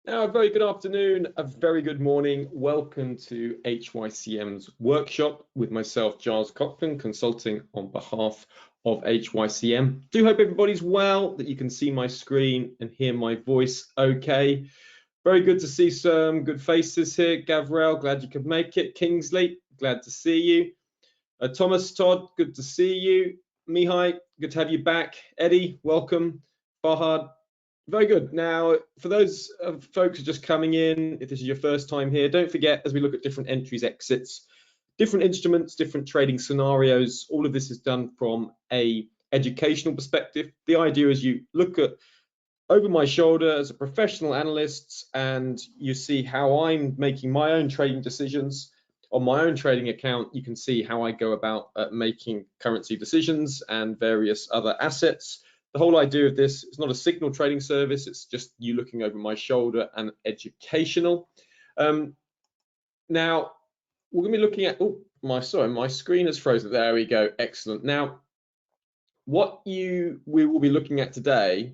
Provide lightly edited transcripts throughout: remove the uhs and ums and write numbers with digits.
Now, a very good afternoon, a very good morning. Welcome to HYCM's workshop with myself, Giles Coghlan, consulting on behalf of HYCM. Do hope everybody's well, that you can see my screen and hear my voice okay. Very good to see some good faces here. Gabrielle, glad you could make it. Kingsley, glad to see you. Thomas, Todd, good to see you. Mihai, good to have you back. Eddie, welcome. Farhad, very good. Now, for those folks who are just coming in, if this is your first time here, don't forget, as we look at different entries, exits, different instruments, different trading scenarios, all of this is done from a educational perspective. The idea is you look at over my shoulder as a professional analyst and you see how I'm making my own trading decisions. On my own trading account, you can see how I go about making currency decisions and various other assets. The whole idea of this is not a signal trading service, it's just you looking over my shoulder and educational. Now, we're going to be looking at, my screen has frozen. There we go, excellent. Now, what we will be looking at today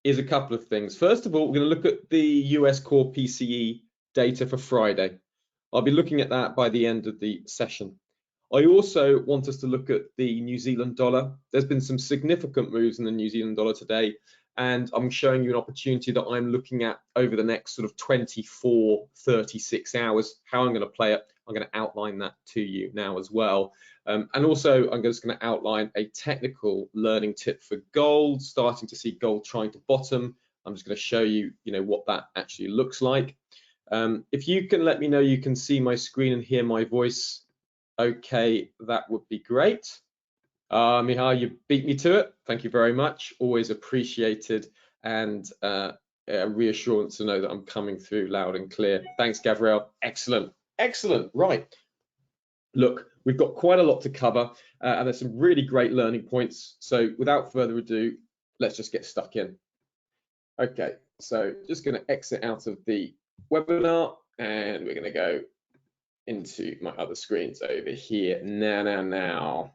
is a couple of things. First of all, we're going to look at the US core PCE data for Friday. I'll be looking at that by the end of the session. I also want us to look at the New Zealand dollar. There's been some significant moves in the New Zealand dollar today, and I'm showing you an opportunity that I'm looking at over the next sort of 24, 36 hours, how I'm going to play it. I'm going to outline that to you now as well. And also, I'm just going to outline a technical learning tip for gold, starting to see gold trying to bottom. I'm just going to show you, what that actually looks like. If you can let me know you can see my screen and hear my voice, okay, that would be great. Mihai, you beat me to it. Thank you very much. Always appreciated, and a reassurance to know that I'm coming through loud and clear. Thanks, Gabrielle. Excellent, excellent. Right. Look, we've got quite a lot to cover, and there's some really great learning points. So without further ado, let's just get stuck in. Okay, so just going to exit out of the webinar, and we're going to go into my other screens over here. Now.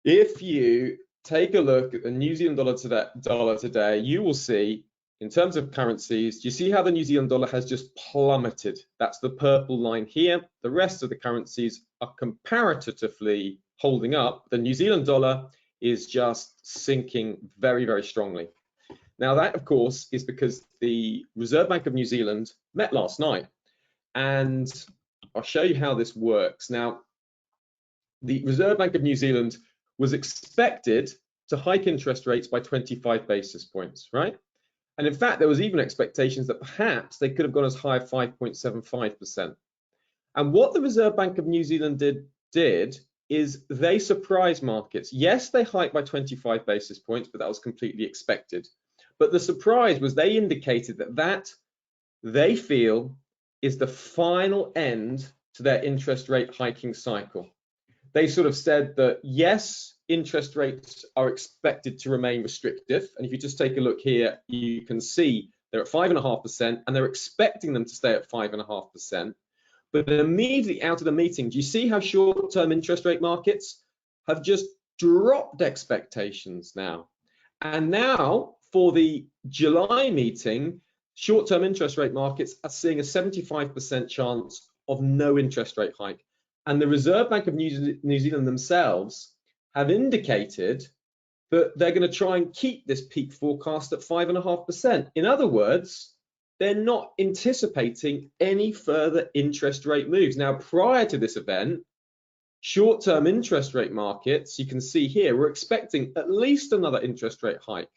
If you take a look at the New Zealand dollar today, you will see, in terms of currencies, do you see how the New Zealand dollar has just plummeted? That's the purple line here. The rest of the currencies are comparatively holding up. The New Zealand dollar is just sinking very, very strongly. Now, that, of course, is because the Reserve Bank of New Zealand met last night. And I'll show you how this works. Now, the Reserve Bank of New Zealand was expected to hike interest rates by 25 basis points, right? And in fact, there was even expectations that perhaps they could have gone as high as 5.75%. And what the Reserve Bank of New Zealand did is they surprised markets. Yes, they hiked by 25 basis points, but that was completely expected. But the surprise was they indicated that they feel is the final end to their interest rate hiking cycle. They sort of said that, yes, interest rates are expected to remain restrictive. And if you just take a look here, you can see they're at 5.5%, and they're expecting them to stay at 5.5%. But immediately out of the meeting, do you see how short-term interest rate markets have just dropped expectations now? And now, for the July meeting, short-term interest rate markets are seeing a 75% chance of no interest rate hike. And the Reserve Bank of New Zealand themselves have indicated that they're going to try and keep this peak forecast at 5.5%. In other words, they're not anticipating any further interest rate moves. Now, prior to this event, short-term interest rate markets, you can see here, we're expecting at least another interest rate hike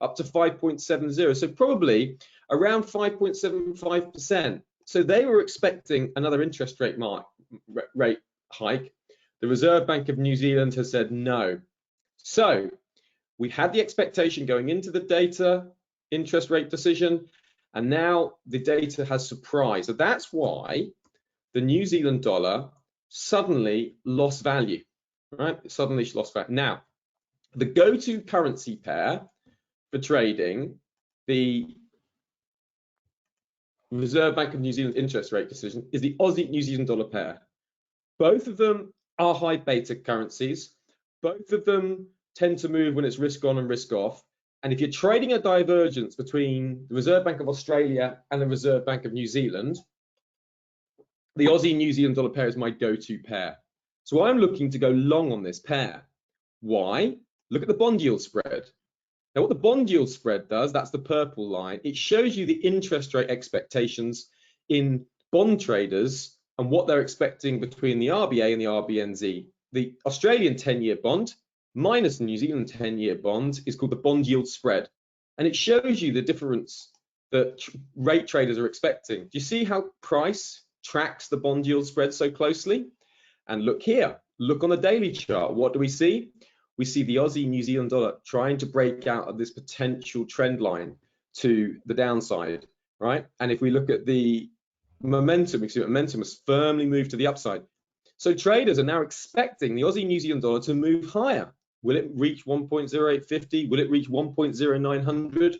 up to 5.70. So probably around 5.75%. So they were expecting another interest rate hike. The Reserve Bank of New Zealand has said no. So we had the expectation going into the data interest rate decision, and now the data has surprised. So that's why the New Zealand dollar suddenly lost value, right? It suddenly lost value. Now, the go-to currency pair for trading, the Reserve Bank of New Zealand interest rate decision, is the Aussie New Zealand dollar pair. Both of them are high beta currencies. Both of them tend to move when it's risk on and risk off. And if you're trading a divergence between the Reserve Bank of Australia and the Reserve Bank of New Zealand, the Aussie-New Zealand dollar pair is my go-to pair. So I'm looking to go long on this pair. Why? Look at the bond yield spread. Now, what the bond yield spread does, that's the purple line, it shows you the interest rate expectations in bond traders and what they're expecting between the RBA and the RBNZ. The Australian 10-year bond minus the New Zealand 10-year bond is called the bond yield spread. And it shows you the difference that rate traders are expecting. Do you see how price tracks the bond yield spread so closely? And look here, look on the daily chart. What do we see? We see the Aussie New Zealand dollar trying to break out of this potential trend line to the downside, right? And if we look at the momentum, we see momentum has firmly moved to the upside. So traders are now expecting the Aussie New Zealand dollar to move higher. Will it reach 1.0850? Will it reach 1.0900?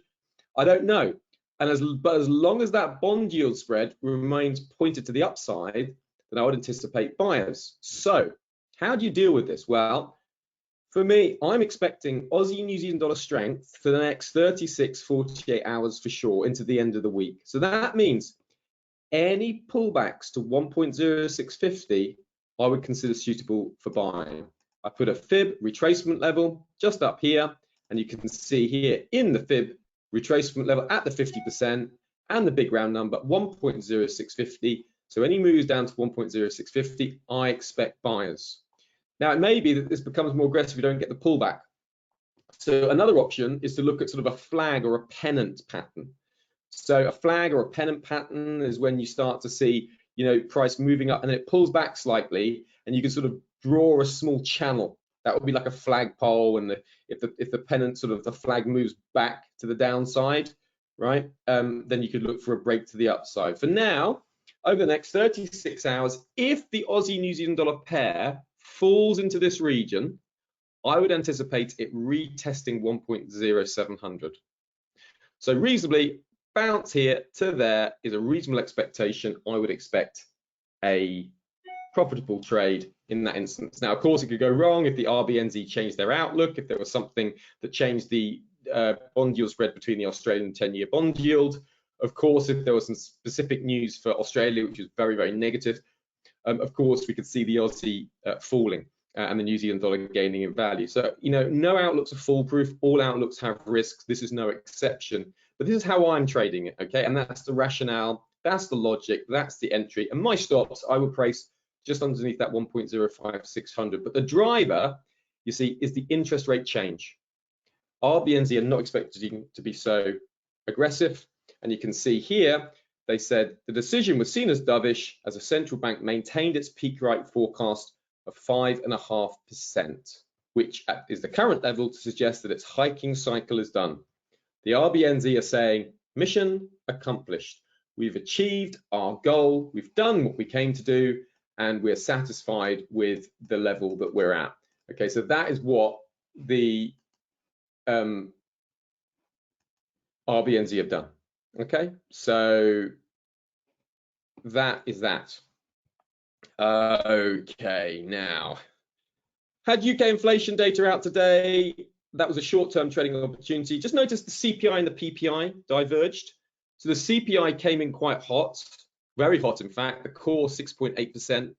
I don't know. But as long as that bond yield spread remains pointed to the upside, then I would anticipate buyers. So how do you deal with this? Well, for me, I'm expecting Aussie New Zealand dollar strength for the next 36, 48 hours for sure into the end of the week. So that means any pullbacks to 1.0650, I would consider suitable for buying. I put a fib retracement level just up here, and you can see here in the fib retracement level at the 50% and the big round number 1.0650. So any moves down to 1.0650, I expect buyers. Now, it may be that this becomes more aggressive if you don't get the pullback. So another option is to look at sort of a flag or a pennant pattern. So a flag or a pennant pattern is when you start to see, price moving up and then it pulls back slightly, and you can sort of draw a small channel. That would be like a flagpole, and if the pennant sort of the flag moves back to the downside, right? Then you could look for a break to the upside. For now, over the next 36 hours, if the Aussie New Zealand dollar pair falls into this region, I would anticipate it retesting 1.0700. So reasonably, bounce here to there is a reasonable expectation. I would expect a profitable trade in that instance. Now, of course, it could go wrong if the RBNZ changed their outlook, if there was something that changed the bond yield spread between the Australian 10-year bond yield. Of course, if there was some specific news for Australia, which is very, very negative, of course, we could see the Aussie falling and the New Zealand dollar gaining in value. So, no outlooks are foolproof. All outlooks have risks. This is no exception. But this is how I'm trading it, okay? And that's the rationale, that's the logic, that's the entry. And my stops, I will price just underneath that 1.05600. But the driver, you see, is the interest rate change. RBNZ are not expected to be so aggressive. And you can see here, they said the decision was seen as dovish as a central bank maintained its peak rate forecast of 5.5%, which is the current level to suggest that its hiking cycle is done. The RBNZ are saying, mission accomplished. We've achieved our goal. We've done what we came to do, and we're satisfied with the level that we're at. Okay, so that is what the RBNZ have done. Okay, so that is that. Okay, now, had UK inflation data out today. That was a short-term trading opportunity. Just notice the CPI and the PPI diverged. So the CPI came in quite hot, very hot, in fact. The core 6.8%,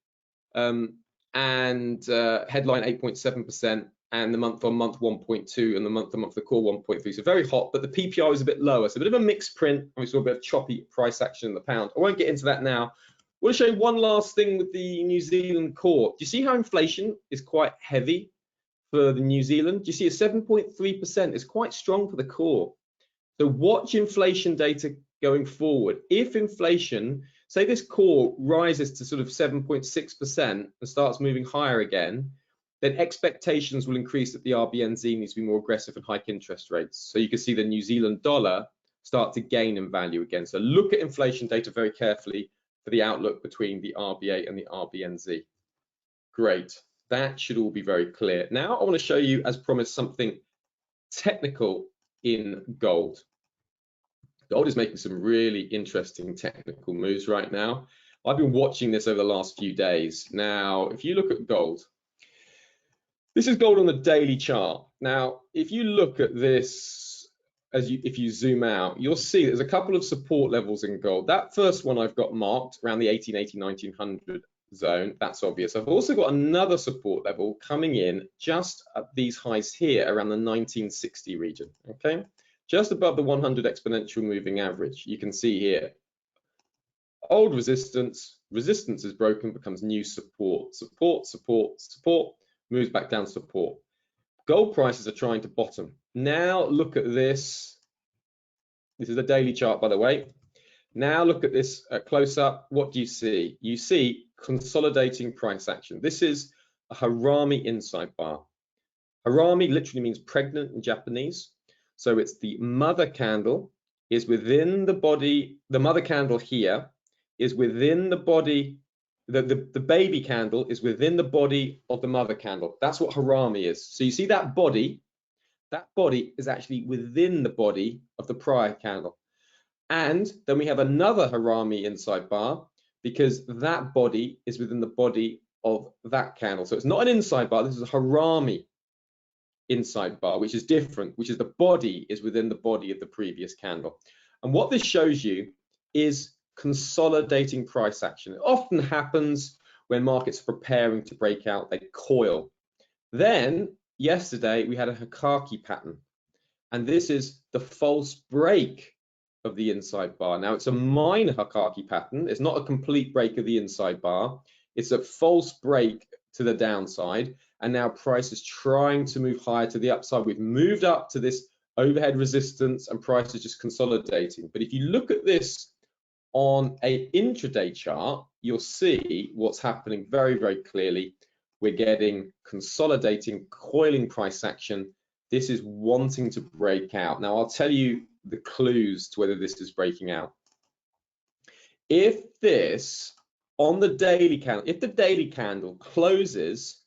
and headline 8.7%, and the month-on-month 1.2, and the month-on-month the core 1.3. So very hot, but the PPI was a bit lower. So a bit of a mixed print, and we saw a bit of choppy price action in the pound. I won't get into that now. I want to show you one last thing with the New Zealand core. Do you see how inflation is quite heavy for the New Zealand? Do you see a 7.3% is quite strong for the core. So watch inflation data going forward. If inflation, say this core rises to sort of 7.6% and starts moving higher again, then expectations will increase that the RBNZ needs to be more aggressive and hike interest rates. So you can see the New Zealand dollar start to gain in value again. So look at inflation data very carefully for the outlook between the RBA and the RBNZ. Great. That should all be very clear. Now I want to show you, as promised, something technical in gold. Gold is making some really interesting technical moves right now. I've been watching this over the last few days. Now, if you look at gold, this is gold on the daily chart. Now, if you look at this if you zoom out, you'll see there's a couple of support levels in gold. That first one I've got marked around the 1880, 1900 zone. That's obvious. I've also got another support level coming in just at these highs here around the 1960 region. Okay, just above the 100 exponential moving average. You can see here, old resistance is broken, becomes new support, support, moves back down to support. Gold prices are trying to bottom. Now look at this. This is a daily chart, by the way. Now look at this close up. What do you see? You see consolidating price action. This is a harami inside bar. Harami literally means pregnant in Japanese. So it's the mother candle is within the body. The mother candle here is within the body. The baby candle is within the body of the mother candle. That's what harami is. So you see that body is actually within the body of the prior candle. And then we have another harami inside bar because that body is within the body of that candle. So it's not an inside bar, this is a harami inside bar, which is different, which is the body is within the body of the previous candle. And what this shows you is consolidating price action. It often happens when markets are preparing to break out, they coil. Then yesterday we had a Hikaki pattern, and this is the false break of the inside bar. Now it's a minor Hikaki pattern. It's not a complete break of the inside bar. It's a false break to the downside, and now price is trying to move higher to the upside. We've moved up to this overhead resistance and price is just consolidating. But if you look at this on an intraday chart, you'll see what's happening very, very clearly. We're getting consolidating, coiling price action. This is wanting to break out. Now, I'll tell you the clues to whether this is breaking out. If this, on the daily candle, if the daily candle closes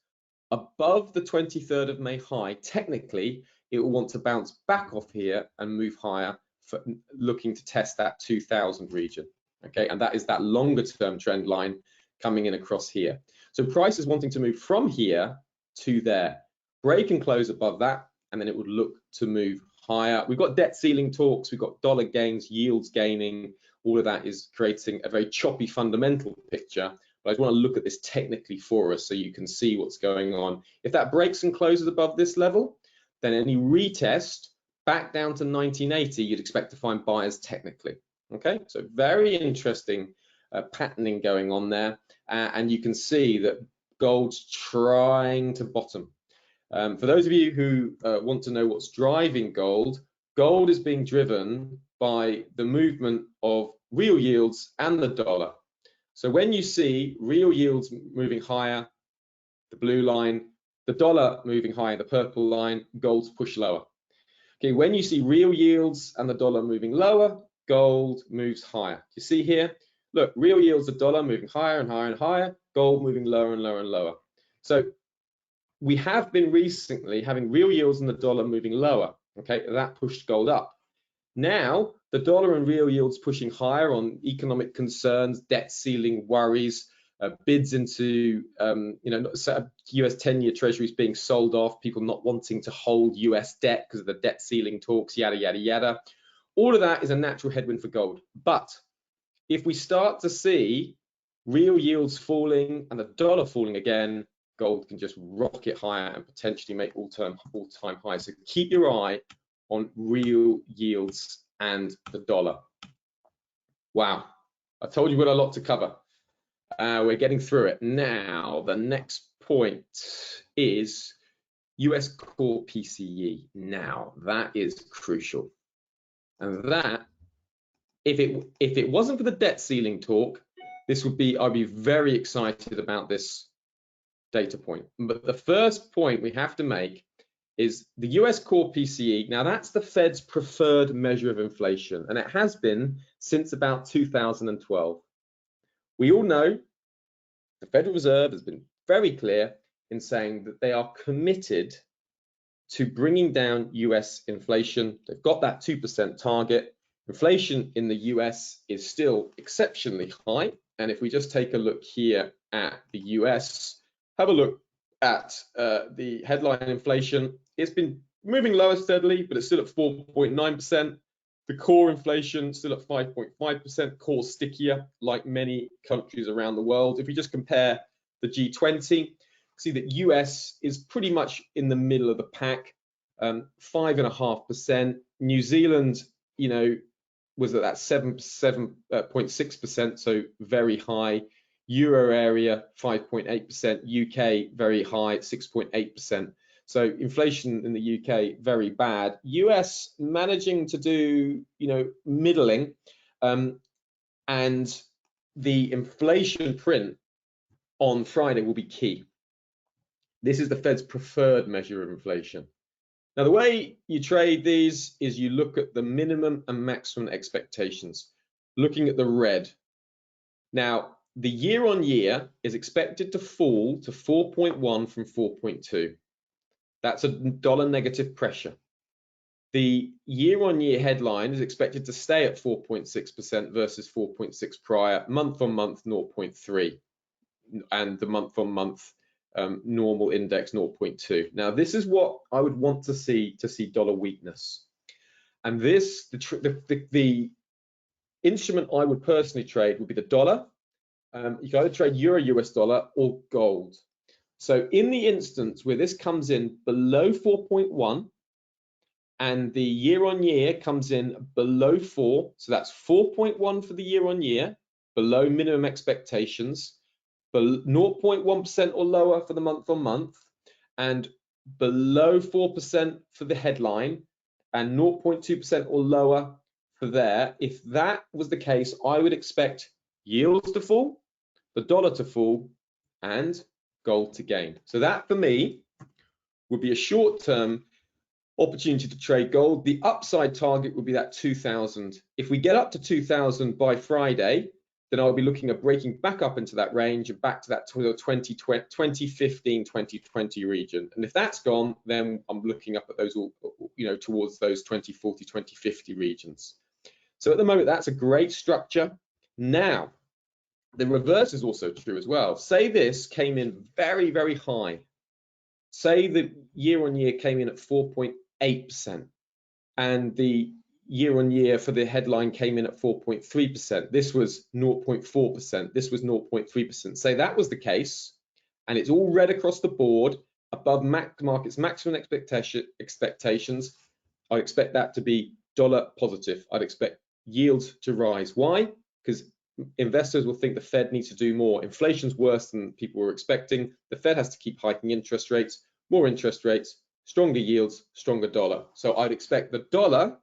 above the 23rd of May high, technically, it will want to bounce back off here and move higher, for looking to test that 2000 region. Okay, and that is that longer term trend line coming in across here. So price is wanting to move from here to there, break and close above that, and then it would look to move higher. We've got debt ceiling talks, we've got dollar gains, yields gaining. All of that is creating a very choppy fundamental picture. But I just want to look at this technically for us so you can see what's going on. If that breaks and closes above this level, then any retest back down to 1980, you'd expect to find buyers technically. Okay, so very interesting patterning going on there. And you can see that gold's trying to bottom. For those of you who want to know what's driving gold, gold is being driven by the movement of real yields and the dollar. So when you see real yields moving higher, the blue line, the dollar moving higher, the purple line, gold's push lower. Okay, when you see real yields and the dollar moving lower, gold moves higher. You see here, look, real yields of dollar moving higher and higher and higher, gold moving lower and lower and lower. So we have been recently having real yields and the dollar moving lower. Okay, that pushed gold up. Now the dollar and real yields pushing higher on economic concerns, debt ceiling worries, bids into US 10-year treasuries being sold off, people not wanting to hold US debt because of the debt ceiling talks, yada yada yada. All of that is a natural headwind for gold. But if we start to see real yields falling and the dollar falling again, gold can just rocket higher and potentially make all-time highs. So keep your eye on real yields and the dollar. Wow, I told you we've got a lot to cover. We're getting through it. Now, the next point is US core PCE. Now, that is crucial. And that, if it wasn't for the debt ceiling talk, I'd be very excited about this data point. But the first point we have to make is the US core PCE. Now that's the Fed's preferred measure of inflation, and it has been since about 2012. We all know the Federal Reserve has been very clear in saying that they are committed to bringing down US inflation. They've got that 2% target. Inflation in the US is still exceptionally high. And if we just take a look here at the US, have a look at the headline inflation. It's been moving lower steadily, but it's still at 4.9%. The core inflation still at 5.5%, core stickier like many countries around the world. If we just compare the G20, see that US is pretty much in the middle of the pack, 5.5%. New Zealand, you know, was at that 7.6%, so very high. Euro area 5.8%, UK very high at 6.8%. So inflation in the UK very bad. US managing to do, you know, middling, and the inflation print on Friday will be key. This is the Fed's preferred measure of inflation. Now, the way you trade these is you look at the minimum and maximum expectations, looking at the red. Now, the year on year is expected to fall to 4.1 from 4.2. That's a dollar negative pressure. The year on year headline is expected to stay at 4.6% versus 4.6 prior, month on month 0.3, and the month on month normal index 0.2. Now, this is what I would want to see dollar weakness. And this, the instrument I would personally trade would be the dollar. You can either trade euro US dollar or gold. So in the instance where this comes in below 4.1 and the year on year comes in below 4, so that's 4.1 for the year on year, below minimum expectations, 0.1% or lower for the month on month, and below 4% for the headline, and 0.2% or lower for there. If that was the case, I would expect yields to fall, the dollar to fall, and gold to gain. So that for me would be a short-term opportunity to trade gold. The upside target would be that 2,000. If we get up to 2,000 by Friday, then I'll be looking at breaking back up into that range and back to that 2015, 2020 region. And if that's gone, then I'm looking up at those, you know, towards those 2040, 2050 regions. So at the moment, that's a great structure. Now, the reverse is also true as well. Say this came in very, very high. Say the year on year came in at 4.8%, and the year on year for the headline came in at 4.3%. This was 0.4%. This was 0.3%. Say that was the case, and it's all red across the board above market's maximum expectations. I expect that to be dollar positive. I'd expect yields to rise. Why? Because investors will think the Fed needs to do more. Inflation's worse than people were expecting. The Fed has to keep hiking interest rates, more interest rates, stronger yields, stronger dollar. So I'd expect the dollar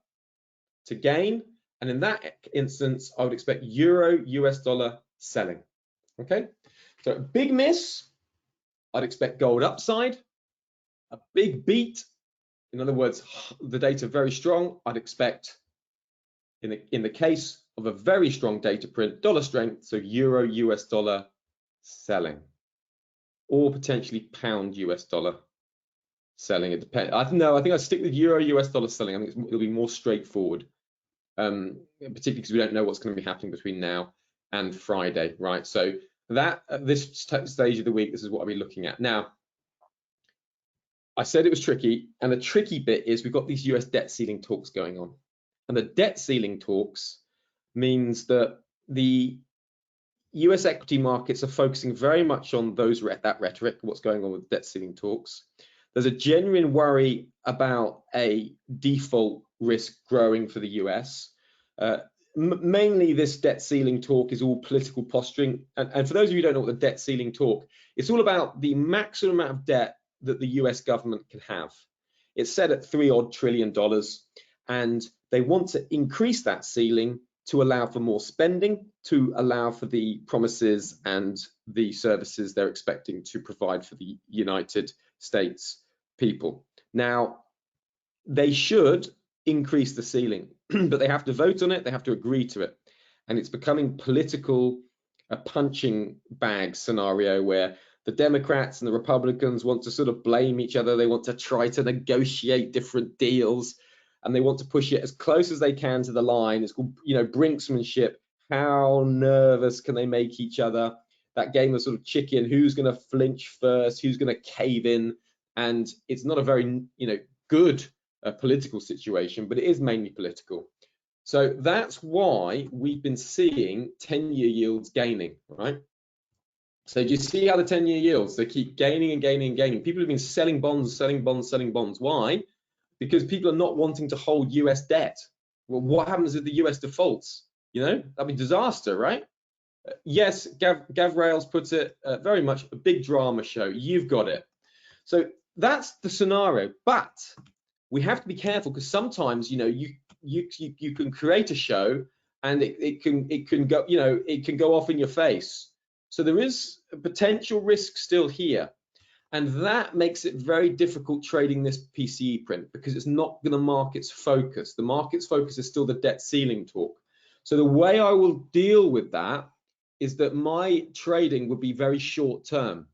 to gain, and in that instance, I would expect euro US dollar selling. Okay, so a big miss, I'd expect gold upside. A big beat, in other words, the data very strong, I'd expect in the case of a very strong data print, dollar strength, so euro US dollar selling, or potentially pound US dollar selling. It depends. I think I'd stick with euro US dollar selling. I think it'll be more straightforward, particularly because we don't know what's going to be happening between now and Friday, right? So that at this stage of the week, this is what I'll be looking at. Now, I said it was tricky, and the tricky bit is we've got these US debt ceiling talks going on, and the debt ceiling talks means that the US equity markets are focusing very much on that rhetoric, what's going on with debt ceiling talks. There's a genuine worry about a default risk growing for the US. Mainly this debt ceiling talk is all political posturing. And for those of you who don't know what the debt ceiling talk, it's all about the maximum amount of debt that the US government can have. It's set at $3 trillion, and they want to increase that ceiling to allow for more spending, to allow for the promises and the services they're expecting to provide for the United States people. Now, they should increase the ceiling, but they have to vote on it, they have to agree to it. And it's becoming political, a punching bag scenario where the Democrats and the Republicans want to sort of blame each other. They want to try to negotiate different deals, and they want to push it as close as they can to the line. It's called, you know, brinksmanship. How nervous can they make each other? That game of sort of chicken, who's going to flinch first, who's going to cave in? And it's not a very, you know, good political situation, but it is mainly political. So that's why we've been seeing 10-year yields gaining, right? So do you see how the 10-year yields, they keep gaining and gaining and gaining? People have been selling bonds, selling bonds, selling bonds. Why? Because people are not wanting to hold US debt. Well, what happens if the US defaults? You know, that'd be disaster, right? Yes, Gav Rails puts it very much a big drama show. You've got it. So that's the scenario. But we have to be careful, because sometimes, you know, you can create a show and it can go, you know, it can go off in your face. So there is a potential risk still here, and that makes it very difficult trading this PCE print, because it's not going to market's focus. The market's focus is still the debt ceiling talk. So the way I will deal with that is that my trading would be very short term.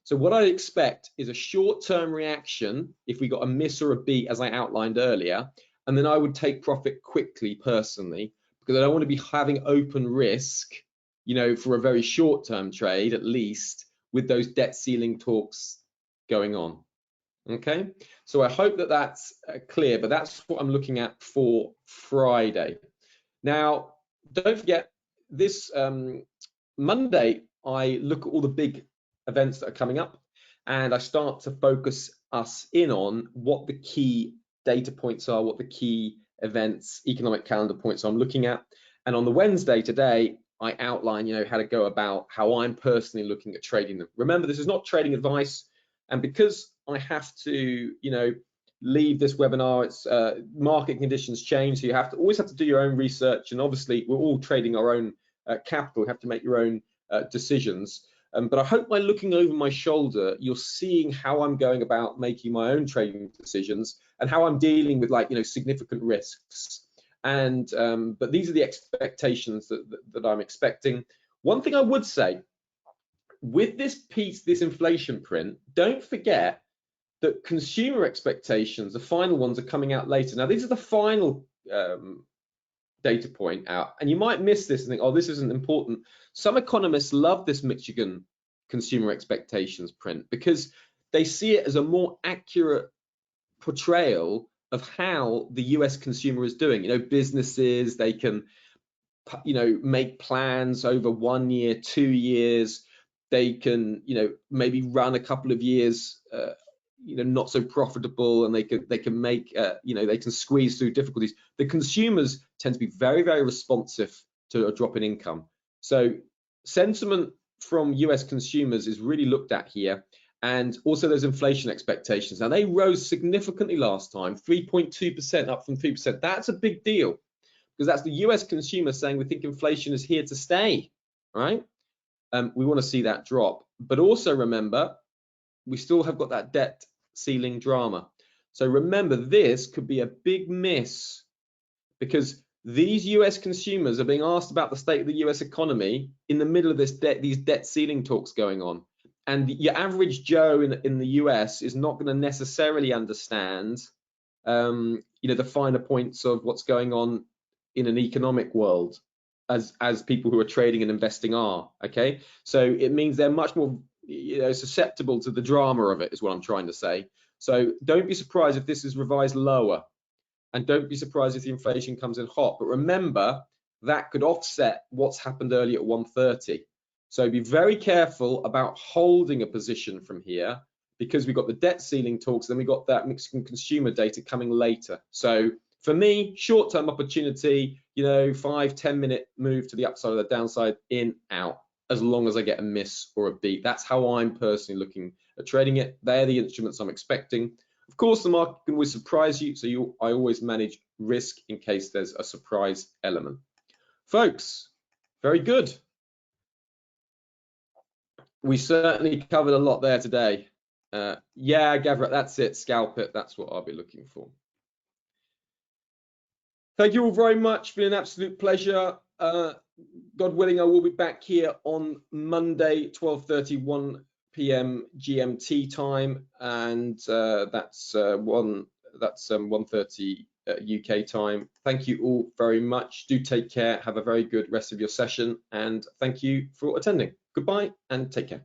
So what I expect is a short-term reaction if we got a miss or a beat, as I outlined earlier, and then I would take profit quickly personally, because I don't want to be having open risk, you know, for a very short-term trade, at least, with those debt ceiling talks going on. Okay, so I hope that that's clear, but that's what I'm looking at for Friday. Now, don't forget, this Monday, I look at all the big events that are coming up, and I start to focus us in on what the key data points are, what the key events, economic calendar points I'm looking at. And on the Wednesday today, I outline, you know, how to go about how I'm personally looking at trading them. Remember, this is not trading advice, and because I have to, you know, leave this webinar, it's market conditions change, so you have to always have to do your own research, and obviously we're all trading our own capital, you have to make your own decisions. But I hope by looking over my shoulder, you're seeing how I'm going about making my own trading decisions and how I'm dealing with, like, you know, significant risks. And but these are the expectations that I'm expecting. One thing I would say with this piece, this inflation print, don't forget that consumer expectations, the final ones, are coming out later. Now, these are the final data point out, and you might miss this and think, oh, this isn't important. Some economists love this Michigan consumer expectations print because they see it as a more accurate portrayal of how the US consumer is doing. You know, businesses, they can, you know, make plans over 1 year, 2 years. They can, you know, maybe run a couple of years, you know, not so profitable, and they can make, you know, they can squeeze through difficulties. The consumers tend to be very, very responsive to a drop in income. So sentiment from US consumers is really looked at here, and also those inflation expectations. Now, they rose significantly last time, 3.2% up from 3%. That's a big deal, because that's the US consumer saying we think inflation is here to stay, right? We want to see that drop. But also remember, we still have got that debt ceiling drama. So remember, this could be a big miss, because these US consumers are being asked about the state of the US economy in the middle of these debt ceiling talks going on. And your average Joe in the US is not going to necessarily understand, you know, the finer points of what's going on in an economic world as people who are trading and investing are. Okay, so it means they're much more, you know, susceptible to the drama of it, is what I'm trying to say. So don't be surprised if this is revised lower, and don't be surprised if the inflation comes in hot. But remember, that could offset what's happened earlier at 130. So be very careful about holding a position from here, because we've got the debt ceiling talks, then we got that Mexican consumer data coming later. So for me, short-term opportunity, you know, 5-10 minute move to the upside or the downside, in, out, as long as I get a miss or a beat. That's how I'm personally looking at trading it. They're the instruments I'm expecting. Of course, the market can always surprise you, so I always manage risk in case there's a surprise element. Folks, very good. We certainly covered a lot there today. Yeah, Gavra, that's it. Scalp it. That's what I'll be looking for. Thank you all very much. It's been an absolute pleasure. God willing, I will be back here on Monday, 12:31 p.m. GMT time, and that's 1:30 UK time. Thank you all very much. Do take care. Have a very good rest of your session, and thank you for attending. Goodbye and take care.